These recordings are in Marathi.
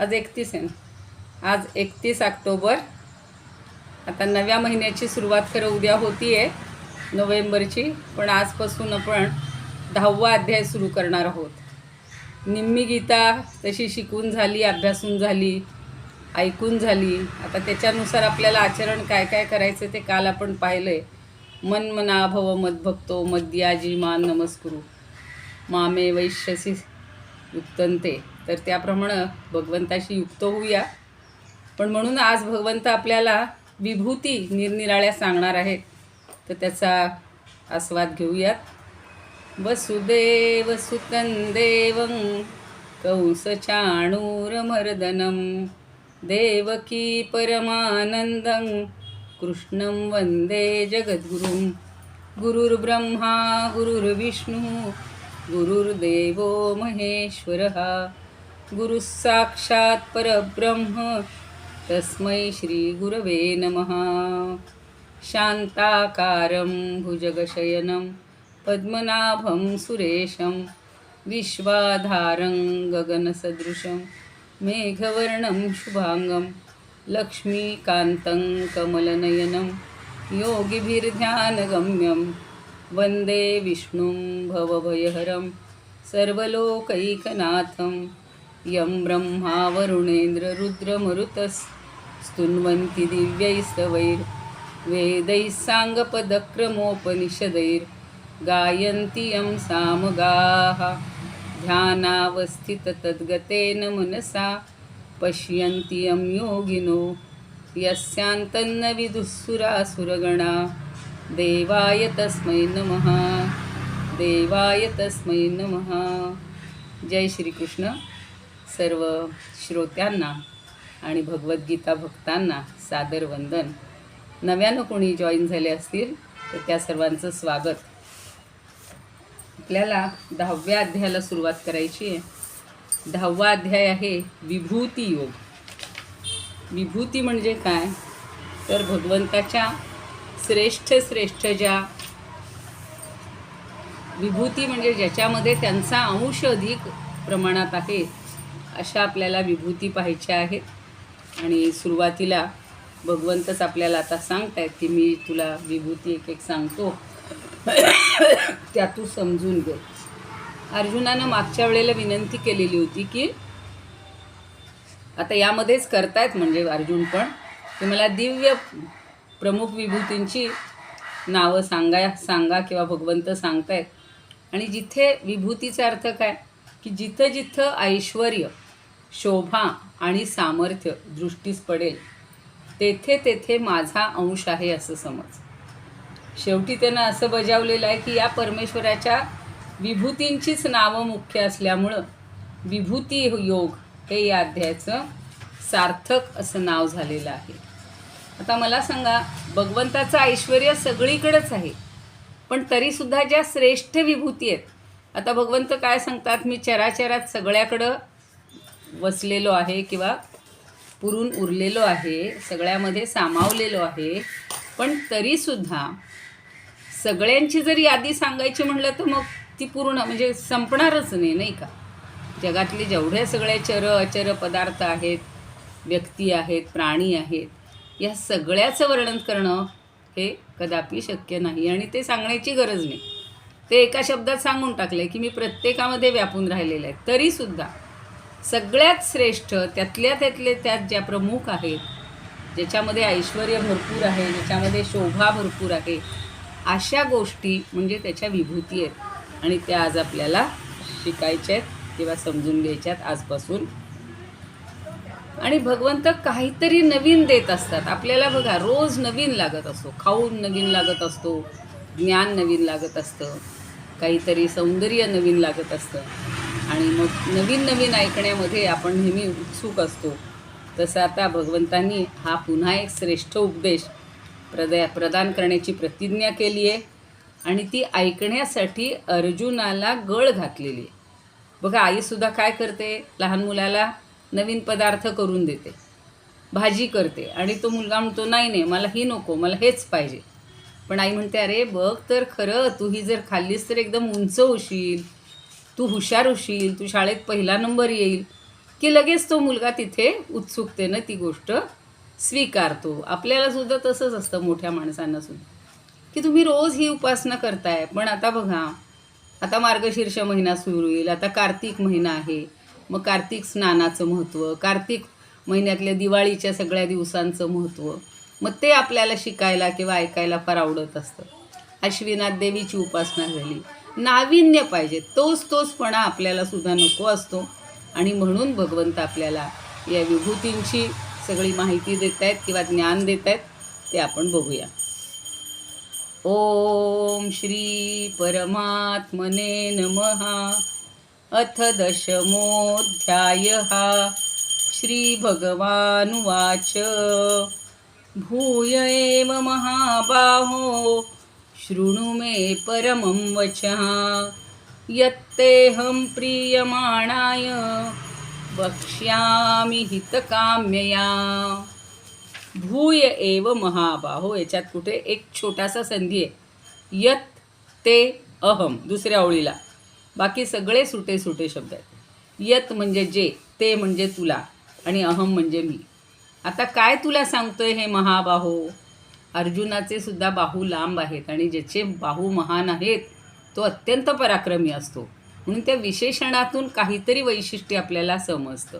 आज 31 आहे ना. आज 31 ऑक्टोबर. आता नव्या महिन्याची सुरुवात खरं उद्या होती आहे नोव्हेंबरची, पण आजपासून आपण 10वा अध्याय सुरू करणार आहोत. निम्मी गीता तशी शिकून झाली, अभ्यासून झाली, ऐकून झाली. आता त्याच्यानुसार आपल्याला आचरण काय काय करायचं ते काल आपण पाहिलं आहे. मन मना भव मद्भक्तो मद्याजी मान नमस्कुरु मामे वैश्यसी युक्तंते. तर त्याप्रमाणे भगवंताशी युक्त होऊया. पण म्हणून आज भगवंत आपल्याला विभूती निरनिराळ्या सांगणार आहेत, तर त्याचा आस्वाद घेऊयात. वसुदेव सुतं देवं कंसचाणूरमर्दनं देवकी परमानन्दं कृष्णं वन्दे जगद्गुरुं. गुरुर्ब्रह्मा गुरुर्विष्णुः गुरुर्देवो महेश्वरः गुरुः साक्षात् परब्रह्म तस्मै श्रीगुरवे नमः. शान्ताकारं भुजगशयनं पद्मनाभं सुरेशं विश्वाधारं गगनसदृशं मेघवर्णं शुभांगं लक्ष्मीकान्तं कमलनयनं योगिभिर्ध्यानगम्यं वन्दे विष्णुं भवभयहरं सर्वलोकैकनाथं. यं ब्रह्मा वरुणेन्द्ररुद्रमरुतस्तुन्वन्ति दिव्यैस्तवैर्वेदैः साङ्गपदक्रमोपनिषदैर्गायन्ति यं सामगाः. ध्यानावस्थिततद्गतेन मनसा पश्यन्ति यं योगिनो यस्यान्तन्न विदुःसुरासुरगणा. देवाय तस्मै नमः, देवाय तस्मै नमः. जय श्रीकृष्ण. सर्व श्रोत्यांना आणि भगवद्गीता भक्तांना सादर वंदन. नव्यानं कोणी जॉईन झाले असतील तर त्या सर्वांचं स्वागत. आपल्याला 10व्या अध्यायाला सुरुवात करायची आहे. 10वा अध्याय आहे विभूती योग. विभूती म्हणजे काय, तर भगवंताच्या श्रेष्ठ ज्या विभूती म्हणजे ज्याच्यामध्ये त्यांचा अंश अधिक प्रमाणात आहे अशा आपल्याला विभूती पाहायच्या आहेत. आणि सुरुवातीला भगवंतच आपल्याला आता सांगतायत की मी तुला विभूती एक एक सांगतो, त्या तू समजून घे. अर्जुनानं मागच्या वेळेला विनंती केलेली होती की आता यामध्येच करतायत म्हणजे अर्जुन पण, की मला दिव्य प्रमुख विभूतींची नावं सांगा किंवा भगवंत सांगतायत. आणि जिथे विभूतीचा अर्थ काय, की जिथं जिथं ऐश्वर्य, शोभा आणि सामर्थ्य दृष्टीस पडेल तेथे तेथे माझा अंश आहे असं समज. शेवटी त्यानं असं बजावलेलं आहे की या परमेश्वराच्या विभूतींचीच नावं मुख्य असल्यामुळं विभूती योग हे या अध्यायाचं सार्थक असं नाव झालेलं आहे. आता मला सांगा, भगवंताचं ऐश्वर्य सगळीकडेच आहे, पण तरीसुद्धा ज्या श्रेष्ठ विभूती आहेत, आता भगवंत काय सांगतात, मी चराचरात सगळ्याकडं वसलेलो आहे किंवा पुरून उरलेलो आहे, सगळ्यामध्ये सामावलेलो आहे, पण तरीसुद्धा सगळ्यांची जर यादी सांगायची म्हटलं तर मग ती पूर्ण म्हणजे संपणारच नाही का. जगातले जेवढे सगळे चर अचर पदार्थ आहेत, व्यक्ती आहेत, प्राणी आहेत, या सगळ्याचं वर्णन करणं हे कदापि शक्य नाही आणि ते सांगण्याची गरज नाही. ते एका शब्दात सांगून टाकलं की मी प्रत्येकामध्ये व्यापून राहिलेलं आहे. तरीसुद्धा सगळ्यात श्रेष्ठ त्यात ज्या प्रमुख आहेत, ज्याच्यामध्ये ऐश्वर्य भरपूर आहे, ज्याच्यामध्ये शोभा भरपूर आहे, अशा गोष्टी म्हणजे त्याच्या विभूती आहेत. आणि त्या आज आपल्याला शिकायच्या आहेत किंवा समजून घ्यायच्या आहेत आजपासून. आणि भगवंत काहीतरी नवीन देत असतात आपल्याला. बघा, रोज नवीन लागत असतो, खाऊन नवीन लागत असतो, ज्ञान नवीन लागत असतं, काहीतरी सौंदर्य नवीन लागत असतं आणि मग नवीन नवीन ऐकण्यामध्ये आपण नेहमी उत्सुक असतो. तसं आता भगवंतांनी हा पुन्हा एक श्रेष्ठ उपदेश प्रदान करण्याची प्रतिज्ञा केली आहे आणि ती ऐकण्यासाठी अर्जुनाला गळ घातलेली आहे. बघा, आईसुद्धा काय करते, लहान मुलाला नवीन पदार्थ करून देते, भाजी करते आणि तो मुलगा म्हणतो नाही मला ही नको, मला हेच पाहिजे. पण आई म्हणते अरे बघ तर खरं, तू ही जर खाल्लीस तर एकदम उंच होशील, तू हुशार होशील, तू शाळेत पहिला नंबर येईल. की लगेच तो मुलगा तिथे उत्सुकतेनं ती गोष्ट स्वीकारतो. आपल्याला सुद्धा तसंच असतं, मोठ्या माणसांना सुद्धा, की तुम्ही रोज ही उपासना करताय, पण आता बघा, आता मार्गशीर्ष महिना सुरू होईल, आता कार्तिक महिना आहे. मग कार्तिक स्नानाचं महत्त्व, कार्तिक महिन्यातल्या दिवाळीच्या सगळ्या दिवसांचं महत्त्व, मग ते आपल्याला शिकायला किंवा ऐकायला फार आवडत असतं. अश्विनात देवीची उपासना झाली, नाविन्य पाहिजे, तोचपणा आपल्याला सुद्धा नको असतो. आणि म्हणून भगवंत आपल्याला या विभूतींची सगळी माहिती देत आहेत किंवा ज्ञान देत आहेत, ते आपण बघूया. ओम श्री परमात्मने नमः. अथ दशमोऽध्यायः. श्रीभगवानुवाच. भूय एव महाबाहो शृणु मे परमं वचः यत्तेऽहं प्रीयमाणाय वक्ष्यामि हितकाम्यया. भूय एव महाबाहो, याच्यात कुठे एक छोटासा संधी आहे. यत ते अहम दुसऱ्या ओळीला, बाकी सगळे सुटे सुटे शब्द आहेत. यत म्हणजे जे, ते म्हणजे तुला, आणि अहम म्हणजे मी. आता काय तुला सांगतोय हे महाबाहो? अर्जुनाचे सुद्धा बाहू लांब आहेत, आणि ज्याचे बाहू महान आहेत तो अत्यंत पराक्रमी असतो. म्हणून त्या विशेषणातून काहीतरी वैशिष्ट्य आपल्याला समजतं.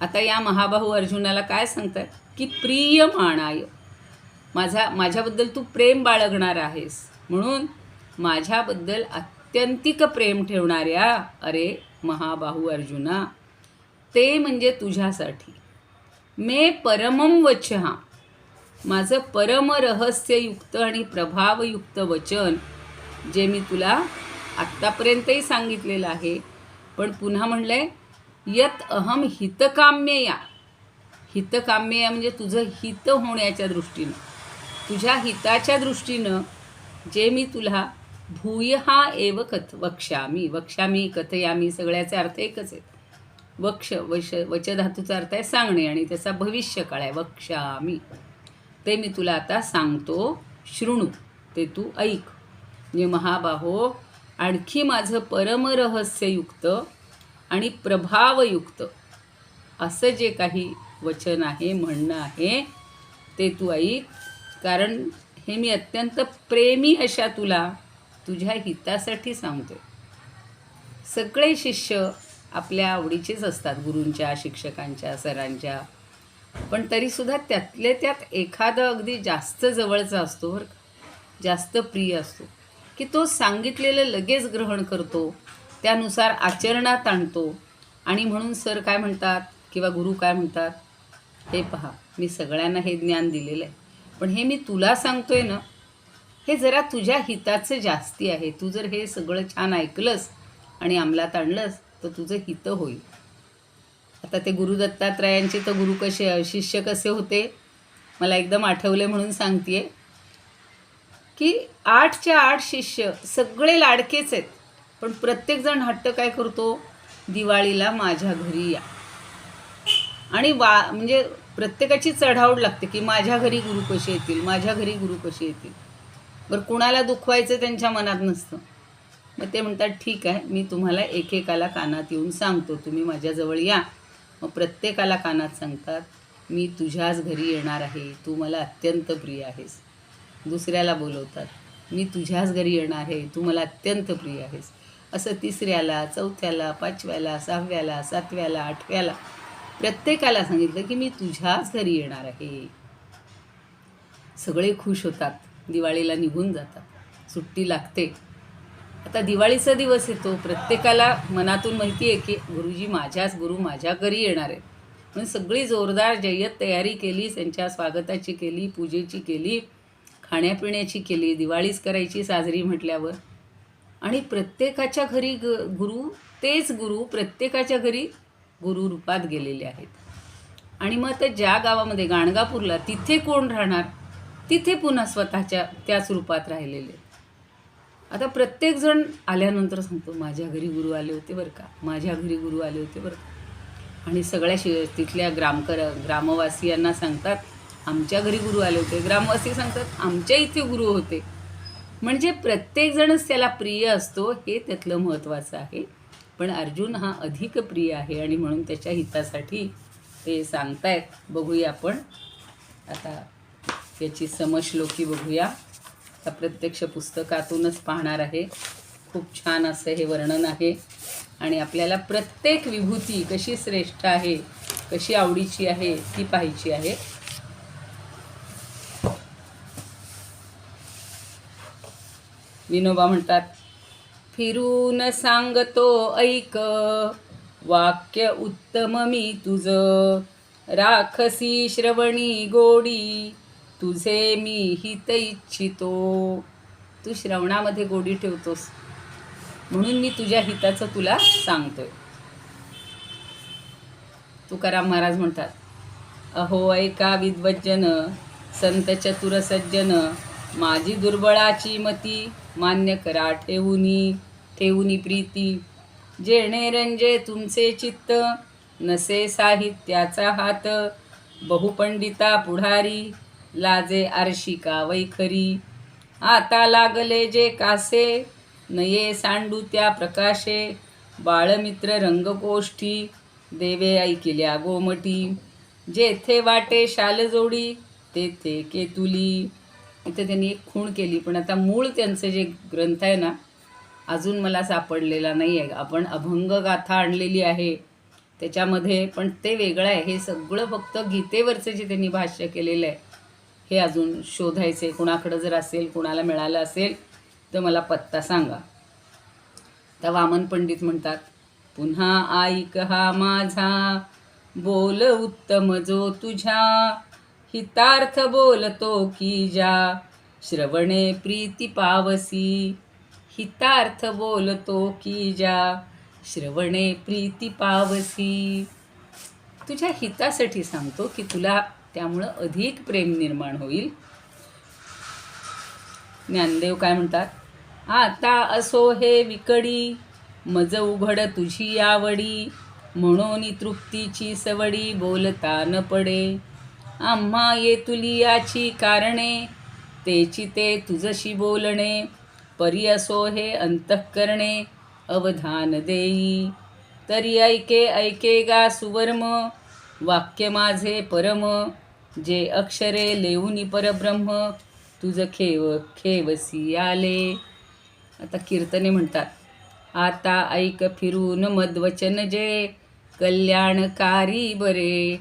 आता या महाबाहू अर्जुनाला काय सांगतात की प्रियमाणाय, माझ्याबद्दल तू प्रेम बाळगणार आहेस, म्हणून माझ्याबद्दल अत्यंतिक प्रेम ठेवणाऱ्या अरे महाबाहू अर्जुना, ते म्हणजे तुझ्यासाठी मे परमं वचः, माझं परम रहस्ययुक्त आणि प्रभावयुक्त वचन, जे मी तुला आत्तापर्यंतही सांगितलेलं आहे, पण पुन्हा म्हणलंय यत अहम हितकाम्यया. हितकाम्यया म्हणजे तुझं हित होण्याच्या दृष्टीनं, तुझ्या हिताच्या दृष्टीनं जे मी तुला भूयहा एव वक्ष्यामी. वक्ष्यामी, कथयामी, सगळ्याचे अर्थ एकच आहेत. वच धातूचा अर्थ आहे सांगणे, आणि त्याचा भविष्यकाळ आहे वक्ष्यामी. ते मी तुला आता सांगतो. शृणू, ते तू ऐक. म्हणजे महाबाहो, आणखी माझं परमरहस्ययुक्त आणि प्रभावयुक्त असं जे काही वचन आहे, म्हणणं आहे, ते तू ऐक. कारण हे मी अत्यंत प्रेमी अशा तुला तुझ्या हितासाठी सांगतो. सगळे शिष्य आपल्या आवडीचेच असतात, गुरूंच्या, शिक्षकांच्या, सरांच्या, पण तरीसुद्धा त्यातले त्यात एखादं अगदी जास्त जवळचा असतो बरं का, जास्त प्रिय असतो, की तो सांगितलेलं लगेच ग्रहण करतो, त्यानुसार आचरणात आणतो. आणि म्हणून सर काय म्हणतात किंवा गुरु काय म्हणतात, हे पहा, मी सगळ्यांना हे ज्ञान दिलेलं आहे, पण हे मी तुला सांगतोय ना, हे जरा तुझ्या हिताचं जास्ती आहे. तू जर हे सगळं छान ऐकलंस आणि अंमलात आणलंस तर तुझं हित होईल. आता ते गुरु दत्तात्रयांचे तर गुरु कसे, शिष्य कसे होते, मला एकदम आठवले म्हणून सांगतेय, की 8च्या 8 शिष्य सगळे लाडकेच आहेत, पण प्रत्येकजण हट्ट काय करतो, दिवाळीला माझ्या घरी या. आणि म्हणजे प्रत्येकाची चढावड लागते की माझ्या घरी गुरु कसे येतील, माझ्या घरी गुरु कसे येतील. बरं, कुणाला दुखवायचं त्यांच्या मनात नसतं. मग ते म्हणतात ठीक आहे, मी तुम्हाला एकेकाला कानात येऊन सांगतो, तुम्ही माझ्याजवळ या. मग प्रत्येकाला कानात सांगतात, मी तुझ्याच घरी येणार आहे, तू मला अत्यंत प्रिय आहेस. दुसऱ्याला बोलवतात, मी तुझ्याच घरी येणार आहे, तू मला अत्यंत प्रिय आहेस. असं तिसऱ्याला, चौथ्याला, 5व्याला, 6व्याला, 7व्याला, 8व्याला प्रत्येकाला सांगितलं की मी तुझ्याच घरी येणार आहे. सगळे खुश होतात, दिवाळीला निघून जातात, सुट्टी लागते. आता दिवाळीचा दिवस येतो, प्रत्येकाला मनातून माहिती आहे की गुरुजी गुरु माझ्या घरी येणार आहेत, म्हणून सगळी जोरदार जय्यत तयारी केली, त्यांच्या स्वागताची केली, पूजेची केली, खाण्यापिण्याची केली, दिवाळीच करायची साजरी म्हटल्यावर. आणि प्रत्येकाच्या घरी तेच गुरु प्रत्येकाच्या घरी गुरु रूपात गेलेले आहेत. आणि मग तर ज्या गावामध्ये गाणगापूरला, तिथे कोण राहणार, तिथे पुन्हा स्वतःच्या त्याच रूपात राहिलेले. आता प्रत्येकजण आल्यानंतर सांगतो, माझ्या घरी गुरु आले होते बरं का, माझ्या घरी गुरु आले होते बरं का. आणि सगळ्या तिथल्या ग्रामवासियांना सांगतात, आमच्या घरी गुरु आले होते. ग्रामवासी सांगतात, आमच्या इथे गुरु होते. म्हणजे प्रत्येकजणच त्याला प्रिय असतो, हे त्यातलं महत्त्वाचं आहे. पण अर्जुन हा अधिक प्रिय आहे आणि म्हणून त्याच्या हितासाठी ते सांगतायत. बघूया आपण आता याची समश्लोकी बघूया. आता प्रत्यक्ष पुस्तकातूनच पाहणार आहे. खूप छान असं हे वर्णन आहे आणि आपल्याला प्रत्येक विभूती कशी श्रेष्ठ आहे, कशी आवडीची आहे ती पाहायची आहे. विनोबा म्हणतात, फिरून सांगतो ऐक, वाक्य उत्तम मी तुझं, राखसी श्रवणी गोडी, तुझे मी हित इच्छितो. तू श्रवणामध्ये गोडी ठेवतोस म्हणून मी तुझ्या हिताचं तुला सांगतोय. तुकाराम महाराज म्हणतात, अहो ऐका विद्वज्जन, संत चतुर सज्जन, माझी दुर्बळाची मती, मान्य करा ठेवूनी प्रीती, जेणे रंजे तुमचे चित्त, नसे साहित्याचा हात, बहुपंडिता पुढारी, लाजे आर्शिका वैखरी, आता लागले जे कासे, नये सांडू त्या प्रकाशे, बाळमित्र रंगकोष्ठी, देवे ऐकिल्या गोमटी, जेथे वाटे शालजोडी, तेथे केतुली. इथे त्यांनी एक खूण केली, पण आता मूळ त्यांचं जे ग्रंथ आहे ना अजून मला सापडलेला नाही आहे. आपण अभंग गाथा आणलेली आहे त्याच्यामध्ये, पण ते वेगळं आहे. हे सगळं फक्त गीतेवरचं जे त्यांनी भाष्य केलेलं आहे हे अजून शोधायचे. कुणाकडं जर असेल, कुणाला मिळालं असेल तर मला पत्ता सांगा. तर वामन पंडित म्हणतात, पुन्हा ऐक हा माझा, बोल उत्तम जो तुझ्या, हितार्थ बोलतो की जा, श्रवणे प्रीती पावसी. हितार्थ बोलतो की जा, श्रवणे प्रीती पावसी. तुझ्या हितासाठी सांगतो की तुला त्यामुळं अधिक प्रेम निर्माण होईल. ज्ञानदेव काय म्हणतात, आता असो हे विकडी, मज उघड तुझी आवडी, म्हणून तृप्तीची सवडी, बोलता न पडे. आम्हा येतुली याची कारणे, तेची ते तुझशी बोलणे, परी असो हे अंतःकरणे, अवधान देई. तरी ऐके गा सुवर्म, वाक्य माझे परम, जे अक्षरे लेऊनी परब्रह्म, तुझ खेवसी आले. आता कीर्तने म्हणतात, आता ऐक फिरून मद्वचन जे, कल्याणकारी बरे.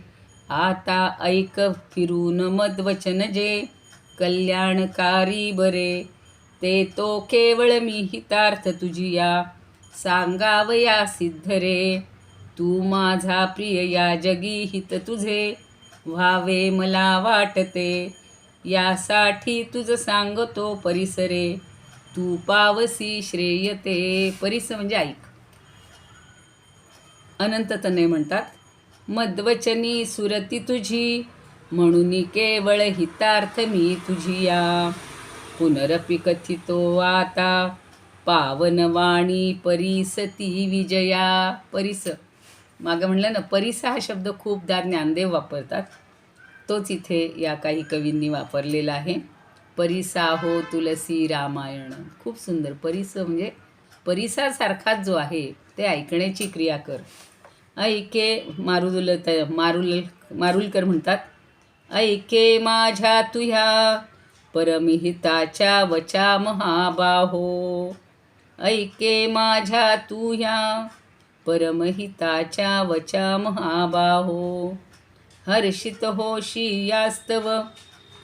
आता ऐक फिरून मद्वचन जे, कल्याणकारी बरे. ते तो केवळ मी हितार्थ तुझिया, सांगावया सिद्ध रे. तू माझा प्रिय या जगी, हित तुझे व्हावे मला वाटते. यासाठी तुझ सांगतो परिसरे, तू पावसी श्रेयते. परिस म्हणजे ऐक. अनंत तनय म्हणतात, मद्वचनी सुरती तुझी, म्हणून केवळ हितार्थ मी तुझिया. पुनरपि कथितो आता, पावनवाणी परिसती विजया. परिस मागं म्हणलं ना, परिस हा शब्द खूपदा ज्ञानदेव वापरतात. तोच इथे या काही कवींनी वापरलेला आहे. परिसा हो तुलसी रामायण. खूप सुंदर. परिस म्हणजे परिसासारखाच जो आहे ते ऐकण्याची क्रिया कर. ऐके मारुलकर म्हणतात, ऐके माझ्या तुह्या, परमहिताच्या वचा महाबाहो. ऐके माझ्या तुह्या, परमहिताच्या वचा महाबाहो. हर्षित होशी यास्तव,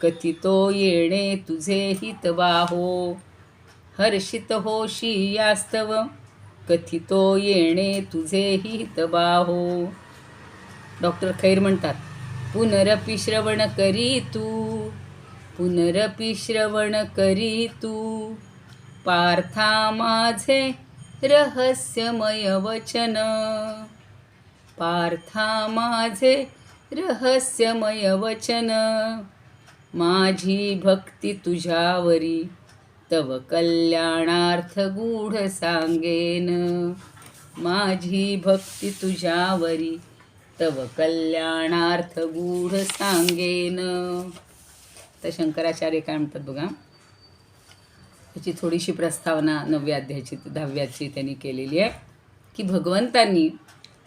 कथितो येणे तुझे हितबाहो. हर्षित होशी यास्तव, कथितो येणे तुझे हितबाहो. डॉक्टर खैर म्हणतात, पुनरपि श्रवण करी तू, पुनरपि श्रवण करी तू, पार्था माझे रहस्यमय वचन. पार्था माझे रहस्यमय वचन. माझी भक्ती तुझ्यावरी, तव कल्याणार्थ गूढ सांगेन. माझी भक्ती तुझ्यावरी, तव कल्याणार्थ गूढ सांगेन. तर शंकराचार्य काय म्हणतात बघा. याची थोडीशी प्रस्तावना 9व्या अध्यायाची 10व्याची त्यांनी केलेली आहे. की भगवंतांनी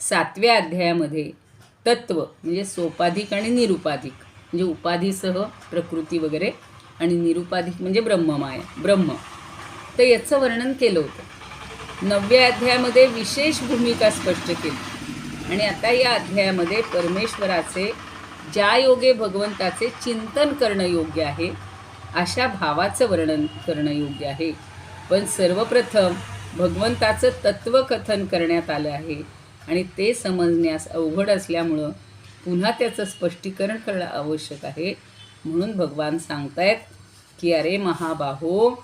7व्या अध्यायामध्ये तत्व म्हणजे सोपाधिक आणि निरुपाधिक म्हणजे उपाधीसह प्रकृती वगैरे आणि निरुपाधिक म्हणजे ब्रह्ममाया ब्रह्म, तर याचं वर्णन केलं होतं. 9व्या अध्यायामध्ये विशेष भूमिका स्पष्ट केली आणि आता या अध्यायामध्ये परमेश्वराचे ज्या योगे भगवंताचे चिंतन करणं योग्य आहे अशा भावाचं वर्णन करणं योग्य आहे. पण सर्वप्रथम भगवंताचं तत्वकथन करण्यात आलं आहे आणि ते समजण्यास अवघड असल्यामुळं पुन्हा त्याचं स्पष्टीकरण करणं आवश्यक आहे. म्हणून भगवान सांगतायत की अरे महाबाहो,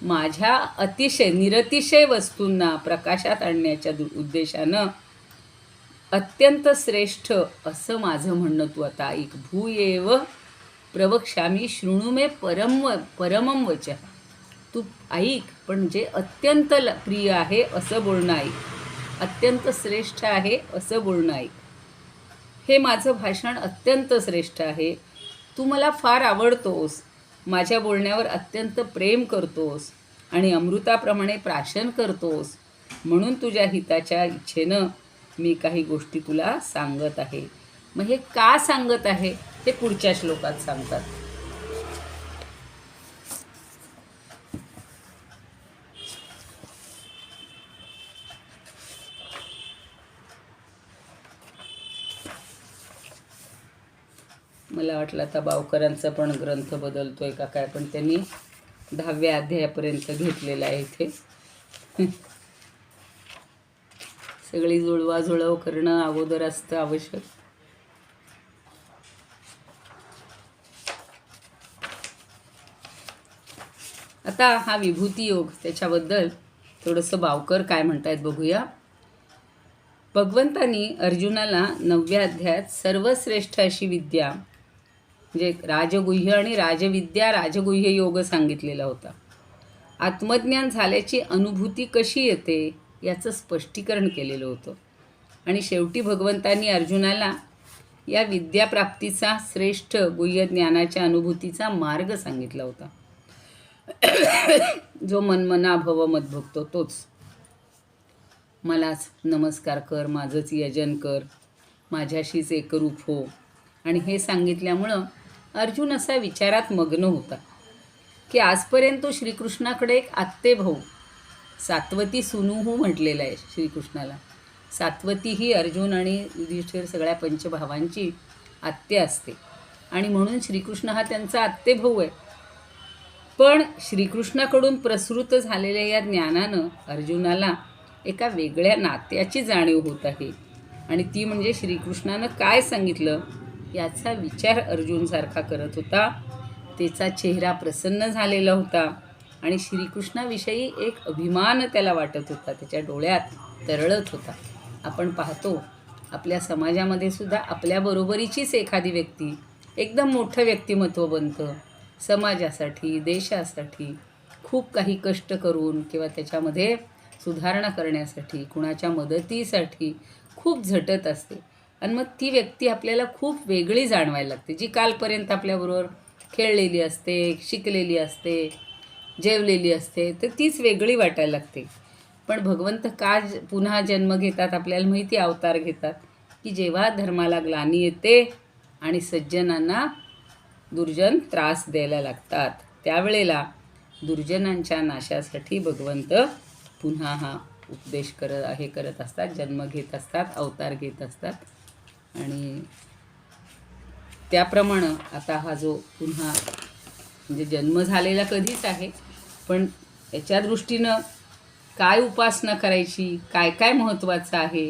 माझ्या अतिशय निरतिशय वस्तूंना प्रकाशात आणण्याच्या उद्देशानं अत्यंत श्रेष्ठ असं माझं म्हणणं तू आता ऐक. भूयेव प्रवक्ष्यामी शृणु मे परमं वचः. तू ऐक, पण जे अत्यंत प्रिय आहे असं बोलणं ऐक, अत्यंत श्रेष्ठ आहे असं बोलणं ऐक. हे माझं भाषण अत्यंत श्रेष्ठ आहे, तू मला फार आवडतोस, माझ्या बोलण्यावर अत्यंत प्रेम करतोस आणि अमृताप्रमाणे प्राशन करतोस, म्हणून तुझ्या हिताच्या इच्छेनं मी काही गोष्टी तुला सांगत आहे. मग हे का सांगत आहे ते पुढच्या श्लोकात सांगतात. मला वाटलं आता बावकरांचा पण ग्रंथ बदलतोय का काय, पण त्यांनी 10व्या अध्यायापर्यंत घेतलेला आहे इथे. सगळी जुळवाजुळव करणं अगोदर असतं आवश्यक. आता हा विभूती योग त्याच्याबद्दल थोडंसं बावकर काय म्हणतायत बघूया. भगवंतांनी अर्जुनाला 9व्या अध्यायात सर्वश्रेष्ठ अशी विद्या म्हणजे राजगुह्य आणि राजविद्या राजगुह्य योग सांगितलेला होता. आत्मज्ञान झाल्याची अनुभूती कशी येते याचं स्पष्टीकरण केलेलं होतं आणि शेवटी भगवंतांनी अर्जुनाला या विद्याप्राप्तीचा श्रेष्ठ गुह्य ज्ञानाच्या अनुभूतीचा मार्ग सांगितला होता. जो मनमना भव मत भक्तो तोच मलाच नमस्कार कर, माझंच यजन कर, माझ्याशीच एकरूप हो. आणि हे सांगितल्यामुळं अर्जुन असा विचारात मग्न होता की आजपर्यंत तो श्रीकृष्णाकडे एक आत्ते भाऊ सात्वती सुनूहू म्हटलेलं आहे श्रीकृष्णाला. सात्वती ही अर्जुन आणि युधिष्ठिर सगळ्या पंचभावांची आत्ते असते आणि म्हणून श्रीकृष्ण हा त्यांचा आत्ते भाऊ आहे. पण श्रीकृष्णाकडून प्रसृत झालेल्या या ज्ञानानं अर्जुनाला एका वेगळ्या नात्याची जाणीव होत आहे आणि ती म्हणजे श्रीकृष्णानं काय सांगितलं याचा विचार अर्जुनसारखा करत होता. त्याचा चेहरा प्रसन्न झालेला होता आणि श्रीकृष्णाविषयी एक अभिमान त्याला वाटत होता, त्याच्या डोळ्यात तरळत होता. आपण पाहतो आपल्या समाजामध्ये सुद्धा आपल्याबरोबरीचीच एखादी व्यक्ती एकदम मोठं व्यक्तिमत्व बनतं, समाजासाठी देशासाठी खूप काही कष्ट करून किंवा त्याच्यामध्ये सुधारणा करण्यासाठी कुणाच्या मदतीसाठी खूप झटत असते आणि मग ती व्यक्ती आपल्याला खूप वेगळी जाणवायला लागते, जी कालपर्यंत आपल्याबरोबर खेळलेली असते, शिकलेली असते, जेवलेली असते, तर तीच वेगळी वाटायला लागते. पण भगवंत का पुन्हा जन्म घेतात आपल्याला माहिती, अवतार घेतात की जेव्हा धर्माला ग्लानी येते आणि सज्जनांना दुर्जन त्रास द्यायला लागतात, त्यावेळेला दुर्जनांच्या नाशासाठी भगवंत पुन्हा हा उपदेश करत असतात, जन्म घेत असतात, अवतार घेत असतात. आणि त्याप्रमाणे आता हा जो पुन्हा म्हणजे जन्म झालेला कधीच आहे, पण याच्या दृष्टीनं काय उपासना करायची, काय काय महत्त्वाचं आहे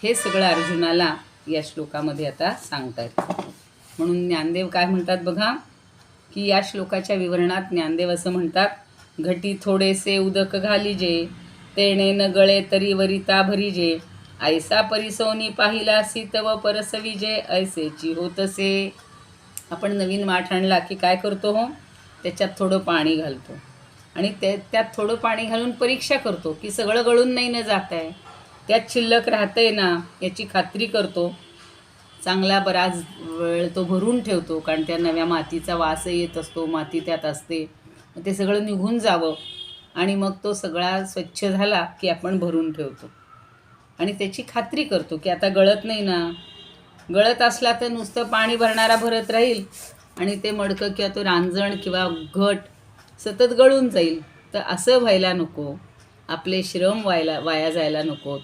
हे सगळं अर्जुनाला या श्लोकामध्ये आता सांगतायत. म्हणून ज्ञानदेव काय म्हणतात बघा की या श्लोकाच्या विवरणात ज्ञानदेव असं म्हणतात, घटी थोडेसे उदक घालीजे, तेणे न गळे तरी वरिता भरीजे, ऐसा परिसोनी पाहिला सीतव परसविजे, ऐसेची होतसे. आपण नवीन माठ आणला की काय करतो हो, त्याच्यात थोडं पाणी घालतो आणि त्यात थोडं पाणी घालून परीक्षा करतो की सगळं गळून नाही न जात आहे, त्यात शिल्लक राहतंय ना याची खात्री करतो. चांगला बराच वेळ तो भरून ठेवतो, कारण त्या नव्या मातीचा वास येत असतो, माती त्यात असते, ते सगळं निघून जावं आणि मग तो सगळा स्वच्छ झाला की आपण भरून ठेवतो. आणि त्याची खात्री करतो की आता गळत नाही ना. गळत असला तर नुसतं पाणी भरणारा भरत राहील आणि ते मडकं किंवा तो रांजण किंवा घट सतत गळून जाईल. तर असं व्हायला नको, आपले श्रम वाया जायला नकोत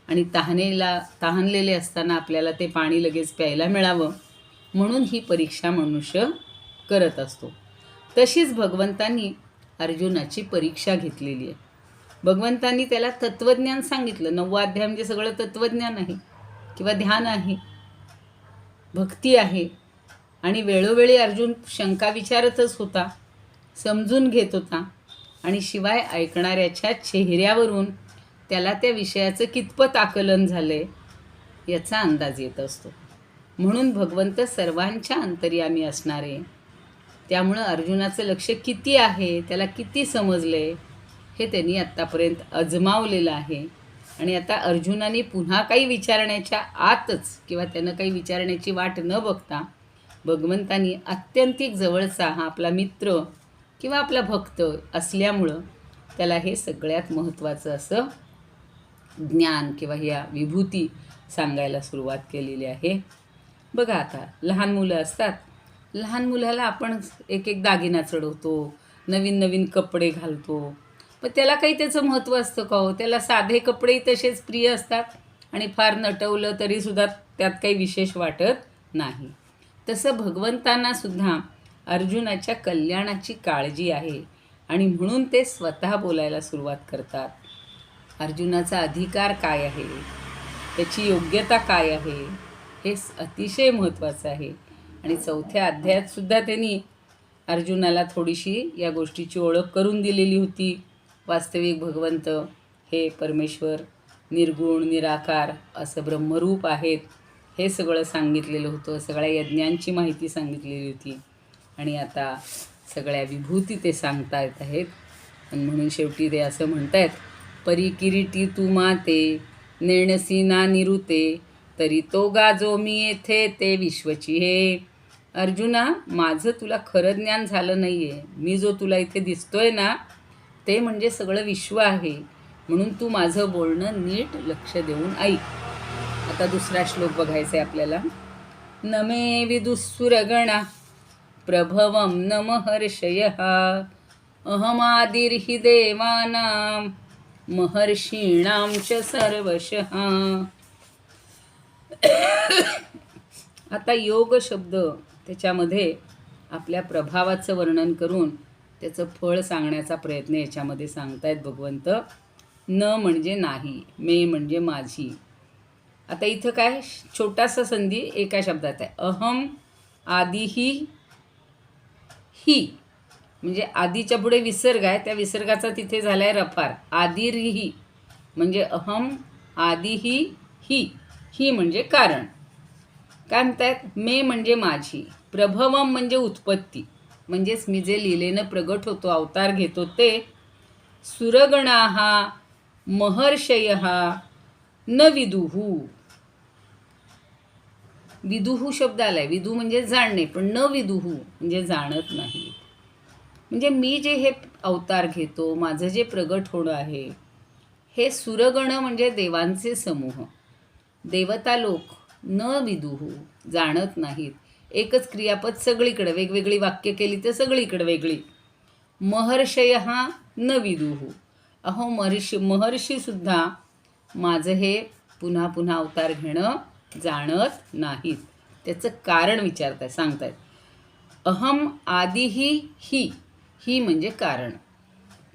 आणि तहानलेले असताना आपल्याला ते पाणी लगेच प्यायला मिळावं, म्हणून ही परीक्षा मनुष्य करत असतो. तशीच भगवंतांनी अर्जुनाची परीक्षा घेतलेली आहे. भगवंतांनी त्याला तत्त्वज्ञान सांगितलं. 9वा अध्याय म्हणजे सगळं तत्त्वज्ञान आहे किंवा ध्यान आहे, भक्ती आहे. आणि वेळोवेळी अर्जुन शंका विचारतच होता, समजून घेत होता आणि शिवाय ऐकणाऱ्याच्या चेहऱ्यावरून त्याला त्या विषयाचं कितपत आकलन झाले याचा अंदाज येत असतो. म्हणून भगवंत सर्वांच्या अंतर्यामी असणारे, त्यामुळं अर्जुनाचं लक्ष किती आहे, त्याला किती समजले हे त्यांनी आत्तापर्यंत अजमावलेलं आहे. आणि आता अर्जुनाने पुन्हा काही विचारण्याच्या आतच किंवा त्यानं काही विचारण्याची वाट न बघता भगवंतांनी आत्यंतिक जवळचा हा आपला मित्र किंवा आपला भक्त असल्यामुळं त्याला हे सगळ्यात महत्त्वाचं असं ज्ञान किंवा ह्या विभूती सांगायला सुरुवात केलेली आहे. बघा, आता लहान मुलं असतात, लहान मुलाला आपण एक एक दागिना चढवतो, नवीन नवीन कपडे घालतो, पण त्याला काही त्याचं महत्त्व असतं का हो? त्याला साधे कपडेही तसेच प्रिय असतात आणि फार नटवलं तरीसुद्धा त्यात काही विशेष वाटत नाही. तसं भगवंतांना सुद्धा अर्जुनाच्या कल्याणाची काळजी आहे आणि म्हणून ते स्वतः बोलायला सुरुवात करतात. अर्जुनाचा अधिकार काय आहे, त्याची योग्यता काय आहे, हे अतिशय महत्त्वाचं आहे. आणि 4थ्या अध्यायातसुद्धा त्यांनी अर्जुनाला थोडीशी या गोष्टीची ओळख करून दिलेली होती. वास्तविक भगवंत हे परमेश्वर निर्गुण निराकार असं ब्रह्मरूप आहेत, हे सगळं सांगितलेलं होतं. सगळ्या यज्ञांची माहिती सांगितलेली होती आणि आता सगळ्या विभूती ते सांगता येत आहेत. आणि म्हणून शेवटी ते असं म्हणतायत, परी किरीटी तू माते नेणसी ना निरुते, तरी तो गाजो मी येथे ते विश्वची हे. अर्जुना, माझं तुला खरं ज्ञान झालं नाही आहे. मी जो तुला इथे दिसतोय ना, ते म्हणजे सगळं विश्व आहे. म्हणून तू माझं बोलणं नीट लक्ष देऊन ऐक. आता दुसरा श्लोक बघायचा आहे आपल्याला. न मे विदुःसुरगणा प्रभवं न महर्षयः, अहमादिर्हि देवानां महर्षीणां च सर्वशः. आता योग शब्द त्याच्यामध्ये आपल्या प्रभावाचं वर्णन करून त्याचं फळ सांगण्याचा प्रयत्न याच्यामध्ये सांगतायत भगवंत. न म्हणजे नाही, मे म्हणजे माझी. आता इथं काय छोटासा संधी एका शब्दात आहे. अहम आदिही ही, म्हणजे आधीच्या पुढे विसर्ग आहे, त्या विसर्गाचा तिथे झाला आहे रफार. आदिर्ही म्हणजे अहम आदिही ही, ही म्हणजे कारण. काय म्हणतायत, मे म्हणजे माझी, प्रभवम म्हणजे उत्पत्ती, म्हणजेच मी जे लीलेनं प्रगट होतो, अवतार घेतो ते. सुरगणाः महर्षयः न विदुहु. विदुहू शब्द आलाय, विदू म्हणजे जाणणे, पण न विदुहू म्हणजे जाणत नाही. म्हणजे मी जे हे अवतार घेतो, माझं जे प्रगट होणं आहे, हे सुरगण म्हणजे देवांचे समूह, देवता लोक न विदुहू जाणत नाहीत. एकच क्रियापद सगळीकडे, वेगवेगळी वाक्य केली तर सगळीकडे वेगळी. महर्षयः न विदुहू, अहो महर्षीसुद्धा माझं हे पुन्हा पुन्हा अवतार घेणं जाणत नाहीत. त्याचं कारण विचारताय, सांगतायत. अहम आदिही ही, ही म्हणजे कारण.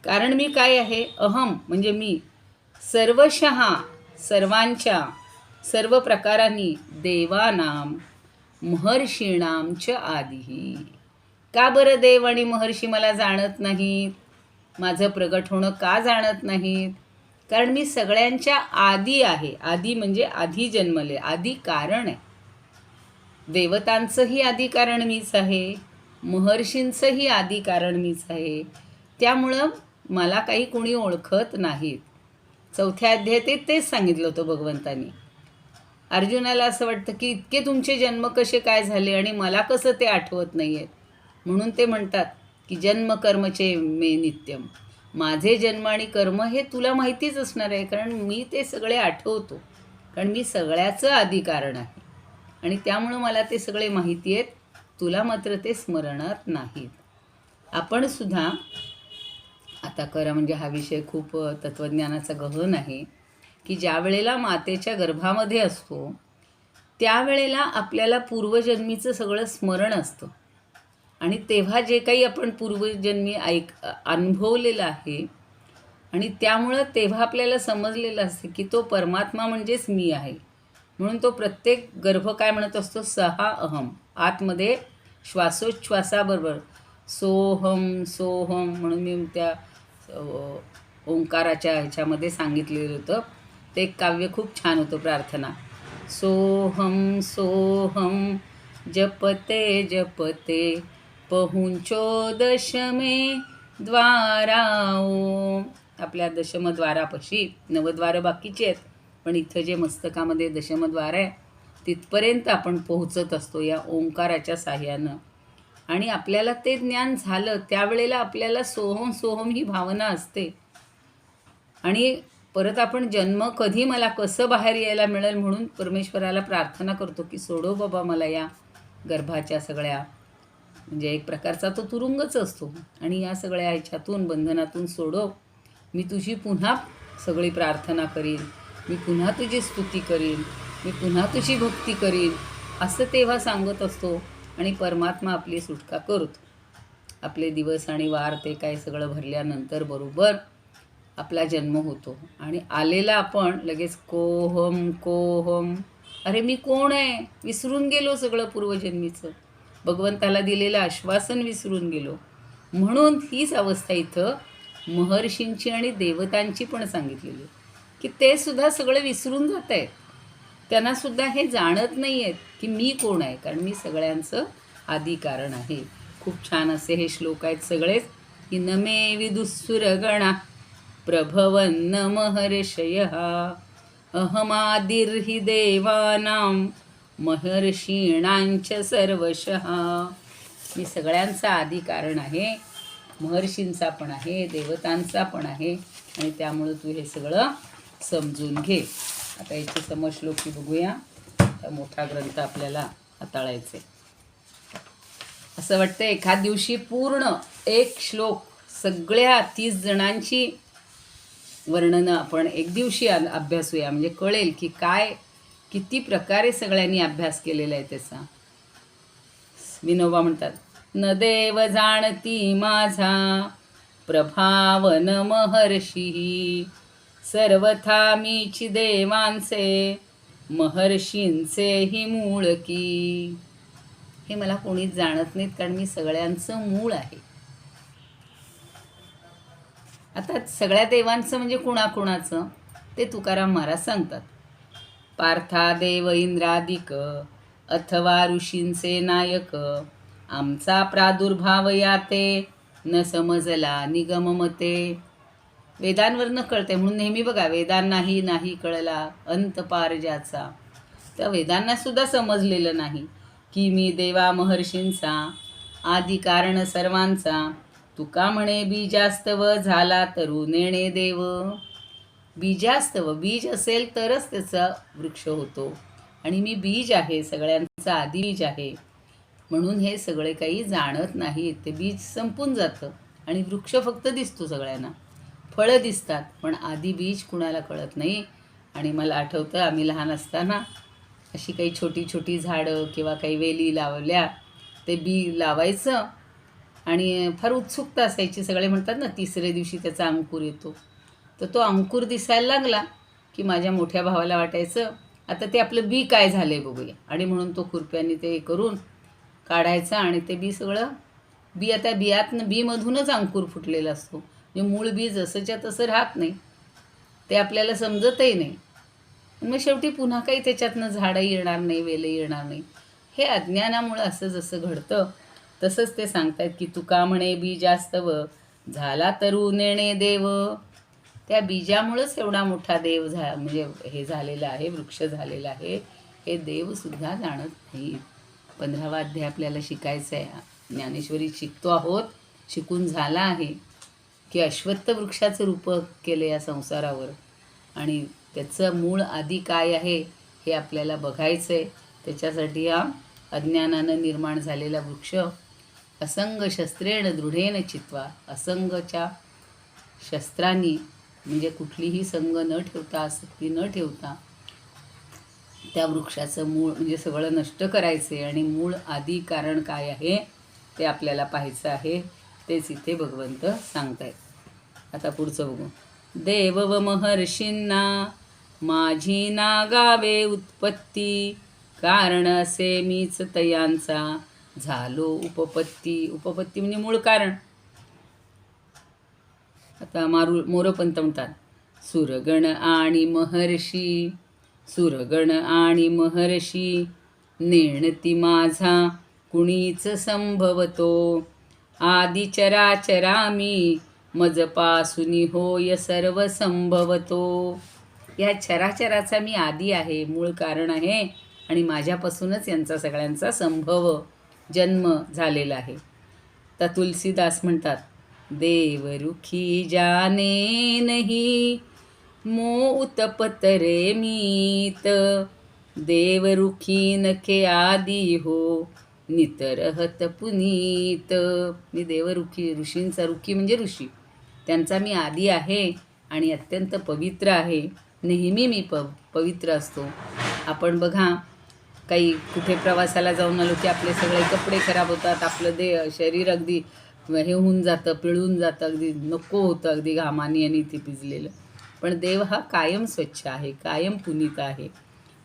कारण मी काय आहे, अहम म्हणजे मी, सर्वशः सर्वांच्या सर्व प्रकारांनी, देवानाम महर्षीणाम च आदिही. का बरं देव आणि महर्षी मला जाणत नाहीत, माझं प्रगट होणं का जाणत नाहीत? कारण मी सगळ्यांच्या आदी आहे. आदी म्हणजे आधी जन्मले, आदी कारण आहे. देवतांचंही आदी कारण मीच आहे, महर्षींचंही आदी कारण मीच आहे. त्यामुळं मला काही कोणी ओळखत नाहीत. 4थ्या अध्यायात तेच सांगितलं होतं भगवंतांनी. अर्जुनाला असं वाटतं की इतके तुमचे जन्म कसे काय झाले आणि मला कसं ते आठवत नाही आहेत. म्हणून ते म्हणतात की जन्मकर्मचे मे नित्यम, माझे जन्म आणि कर्म हे तुला माहितीच असणार आहे, कारण मी ते सगळे आठवतो, कारण मी सगळ्याचं आदी कारण आहे आणि त्यामुळं मला ते सगळे माहिती आहेत. तुला मात्र ते स्मरणात नाहीत. आपण सुद्धा आता करा, म्हणजे हा विषय खूप तत्त्वज्ञानाचा गहन आहे, की ज्या वेळेला मातेच्या गर्भामध्ये असतो त्यावेळेला आपल्याला पूर्वजन्मीचं सगळं स्मरण असतं आणि तेव्हा जे काही आपण पूर्वजन्मी अनुभवलेलं आहे आणि त्यामुळं तेव्हा आपल्याला समजलेलं असते की तो परमात्मा म्हणजेच मी आहे. म्हणून तो प्रत्येक गर्भ काय म्हणत असतो, सहा अहम. आतमध्ये श्वासोच्छ्वासाबरोबर सोहम सोहम म्हणून मी त्या ओंकाराच्या ह्याच्यामध्ये सांगितलेलं होतं. ते एक काव्य खूप छान होतं, प्रार्थना. सोहम सोहम जपते जपते पहुंचो दशमे द्वाराओ. आपल्या दशमद्वारापाशी 9 द्वारं बाकीची आहेत, पण इथं जे मस्तकामध्ये दशमद्वार आहे तिथपर्यंत आपण पोहोचत असतो या ओंकाराच्या साह्यानं. आणि आपल्याला ते ज्ञान झालं त्यावेळेला आपल्याला सोहम सोहम ही भावना असते आणि परत आपण जन्म कधी मला कसं बाहेर यायला मिळेल म्हणून परमेश्वराला प्रार्थना करतो की सोडव बाबा मला या गर्भाच्या सगळ्या, म्हणजे एक प्रकारचा तो तुरुंगच असतो, आणि या सगळ्या ह्याच्यातून बंधनातून सोडव. मी तुझी पुन्हा सगळी प्रार्थना करीन, मी पुन्हा तुझी स्तुती करीन, मी पुन्हा तुझी भक्ती करीन, असं तेव्हा सांगत असतो आणि परमात्मा आपली सुटका करतो. आपले दिवस आणि वार ते काय सगळं भरल्यानंतर बरोबर आपला जन्म होतो आणि आलेला आपण लगेच कोहम कोहम, अरे मी कोण आहे विसरून गेलो, सगळं पूर्वजन्मीचं भगवंताला दिलेलं आश्वासन विसरून गेलो. म्हणून हीच अवस्था इथं महर्षींची आणि देवतांची पण सांगितलेली की ते सुद्धा सगळं विसरून जात आहेत. त्यांनासुद्धा हे जाणत नाही आहेत की मी कोण आहे, कारण मी सगळ्यांचं आदी कारण आहे. खूप छान असे हे श्लोक आहेत सगळेच. की नमे विदुःसुरगणा प्रभवन्न महर्षयः अहमादिर्हि देवानां महर्षीणांच सर्वशः. मी सगळ्यांचा आदी कारण आहे, महर्षींचा पण आहे, देवतांचा पण आहे, आणि त्यामुळं तू हे सगळं समजून घे. आता याची समश्लोकी बघूया. मोठा ग्रंथ आपल्याला हाताळायचे. असं वाटतं एखाद दिवशी पूर्ण एक श्लोक सगळ्या 30 जणांची वर्णनं आपण एक दिवशी अभ्यासूया, म्हणजे कळेल की काय किती प्रकारे सगळ्यांनी अभ्यास केलेला आहे त्याचा. विनोबा म्हणतात, न देव जाणती माझा प्रभावन महर्षी, सर्वथा मीची देवांचे महर्षींचे ही मूळ की. हे मला कोणीच जाणत नाहीत, कारण मी सगळ्यांचं मूळ आहे. आता सगळ्या देवांचं म्हणजे कुणाकुणाचं ते तुकाराम महाराज सांगतात. पार्था देव इंद्रादिक अथवा ऋषींचे नायक, आमचा प्रादुर्भाव याते न समजला निगममते. वेदांवरनं कळते म्हणून नेहमी बघा, वेदांनाही नाही कळला अंत पार ज्याचा. त्या वेदांनासुद्धा समजलेलं नाही की मी देवा महर्षींचा आदी कारण सर्वांचा. तुका म्हणे बीजास्तव झाला तरू नेणे देव. बीजास्तव, बीज असेल तरच त्याचा वृक्ष होतो, आणि मी बीज आहे, सगळ्यांचा आदी बीज आहे. म्हणून हे सगळे काही जाणत नाहीत. ते बीज संपून जातं आणि वृक्ष फक्त दिसतो सगळ्यांना, फळं दिसतात, पण आदी बीज कुणाला कळत नाही. आणि मला आठवतं आम्ही लहान असताना अशी काही छोटी छोटी झाडं किंवा काही वेली लावल्या, ते बी लावायचं आणि फार उत्सुकता असायची. सगळे म्हणतात ना 3ऱ्या दिवशी त्याचा अंकुर येतो. तर तो अंकुर दिसायला लागला की माझ्या मोठ्या भावाला वाटायचं आता ते आपलं बी काय झालं आहे बघूया, आणि म्हणून तो खुरप्याने ते करून काढायचा आणि ते बी सगळं बी, आता बीमधूनच अंकुर फुटलेला असतो. म्हणजे मूळ बी जसंच्या तसं राहत नाही, ते आपल्याला समजतही नाही. मग शेवटी पुन्हा काही त्याच्यातनं झाडंही येणार नाही, वेलही येणार नाही. हे अज्ञानामुळं असं जसं घडतं तसंच ते सांगतायत की तुका म्हणे बीजास्तव झाला तरू नेणे देव. त्या बीजामुळंच एवढा मोठा देव म्हणजे हे झालेलं आहे, वृक्ष झालेला आहे, हे देवसुद्धा जाणत नाही. 15वा अध्याय आपल्याला शिकायचा आहे. ज्ञानेश्वरी शिकतो आहोत, शिकून झाला आहे. की अश्वत्थ वृक्षाचं रूप केलं या संसारावर, आणि त्याचं मूळ आधी काय आहे हे आपल्याला बघायचं आहे. त्याच्यासाठी हा अज्ञानानं निर्माण झालेला वृक्ष असंग शस्त्रेण दृढेन चित्वा, असंगच्या शस्त्रांनी म्हणजे कुठलीही संग न ठेवता, आसक्ती न ठेवता त्या वृक्षाचं मूळ म्हणजे सगळं नष्ट करायचं आहे, आणि मूळ आदी कारण काय आहे ते आपल्याला पाहायचं आहे. तेच इथे भगवंत सांगतायत. आता पुढचं बघू. देव व महर्षींना माझी नागावे उत्पत्ती, कारण असे मीच तयांचा झालो उपपत्ती. उपपत्ती म्हणजे मूळ कारण. आता मोरपंत म्हणतात, सुरगण आणि महर्षी, सुरगण आणि महर्षी नेणती माझा कुणीच संभवतो, आदिचराचरामी मजपासुनी होय सर्व संभवतो. या चराचराचा मी आदी आहे, मूळ कारण आहे, आणि माझ्यापासूनच यांचा सगळ्यांचा संभव जन्म झालेला आहे. तर तुलसीदास म्हणतात, देवरुखी जाने नहीं मो उत्पतरे मीत, देवरुखी नखे आदी हो नितरहत पुनीत. मी देवरुखी, ऋषींचा, रुखी म्हणजे ऋषी, त्यांचा मी आदी आहे आणि अत्यंत पवित्र आहे. नेहमी मी पवित्र असतो. आपण बघा, काही कुठे प्रवासाला जाऊन आलो की आपले सगळे कपडे खराब होतात, आपलं शरीर अगदी हे होऊन जातं, पिळून जातं, अगदी नको होतं अगदी घामानी आणि ते भिजलेलं. पण देव हा कायम स्वच्छ आहे, कायम पुनीत आहे.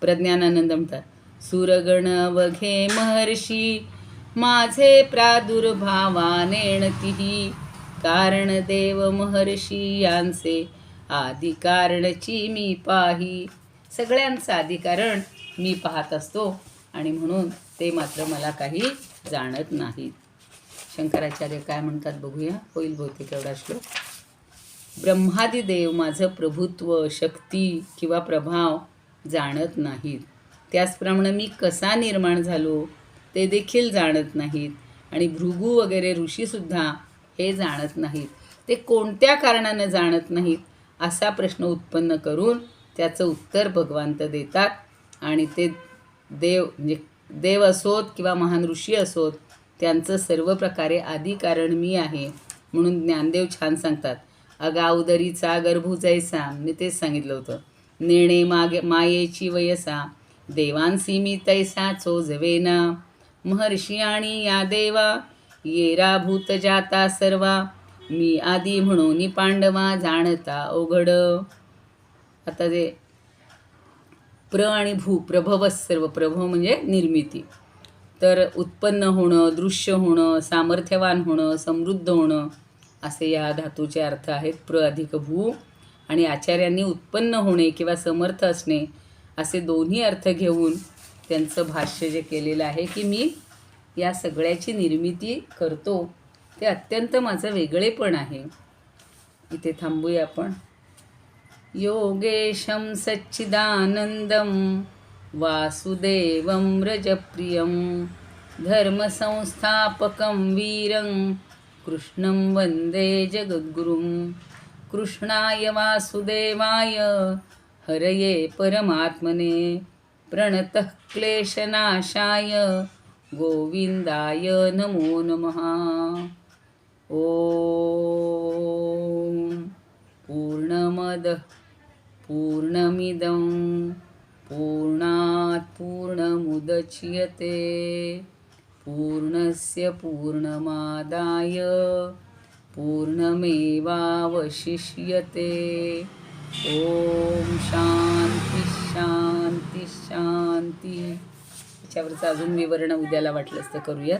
प्रज्ञानानंद म्हणतात, सुरगण वघे महर्षी माझे प्रादुर्भावानेणतीही, कारण देव महर्षी यांचे आदी कारणची मी पाही. सगळ्यांचं आदी कारण मी पाहत असतो, आणि म्हणून ते मात्र मला काही जाणत नाहीत. शंकराचार्य काय म्हणतात बघूया, होईल बहुतेक एवढा श्लोक. ब्रह्मादी देव माझं प्रभुत्व, शक्ती किंवा प्रभाव जाणत नाहीत. त्याचप्रमाणे मी कसा निर्माण झालो ते देखील जाणत नाहीत, आणि भृगू वगैरे ऋषीसुद्धा हे जाणत नाहीत. ते कोणत्या कारणानं जाणत नाहीत असा प्रश्न उत्पन्न करून त्याचं उत्तर भगवंत देतात. आणि ते देव म्हणजे देव असोत किंवा महान ऋषी असोत, त्यांचं सर्व प्रकारे आदी कारण मी आहे. म्हणून ज्ञानदेव छान सांगतात, अगाउदरीचा गर्भू जैसा, मी तेच सांगितलं होतं, नेणे मायेची वयसा, देवांसी मी तैसा चोजवेना, महर्षी आणि या देवा येरा भूत जाता सर्वा, मी आदी म्हणून पांडवा जाणता अवघड. आता ते प्र आणि भू, प्रभवच सर्व, प्रभव म्हणजे निर्मिती, तर उत्पन्न होणं, दृश्य होणं, सामर्थ्यवान होणं, समृद्ध होणं, असे या धातूचे अर्थ आहेत, प्र अधिक भू. आणि आचार्यांनी उत्पन्न होणे किंवा समर्थ असणे असे दोन्ही अर्थ घेऊन त्यांचं भाष्य जे केलेलं आहे की मी या सगळ्याची निर्मिती करतो, ते अत्यंत माझं वेगळेपण आहे. इथे थांबूया आपण. योगेशं सच्चिदानंदं वासुदेवं व्रजप्रियं धर्मसंस्थापकं वीरं कृष्णं वन्दे जगद्गुरुं. कृष्णाय वासुदेवाय हरये परमात्मने प्रणतः क्लेशनाशाय गोविंदाय नमो नमः. ओम पूर्णमदः पूर्णमिदं पूर्णात् पूर्णमुदच्यते पूर्णस्य पूर्णमादाय पूर्णमेवावशिष्यते. ओम शांती शांती शांती. याच्यावरचं अजून विवरण उद्याला वाटलंच तर करूयात.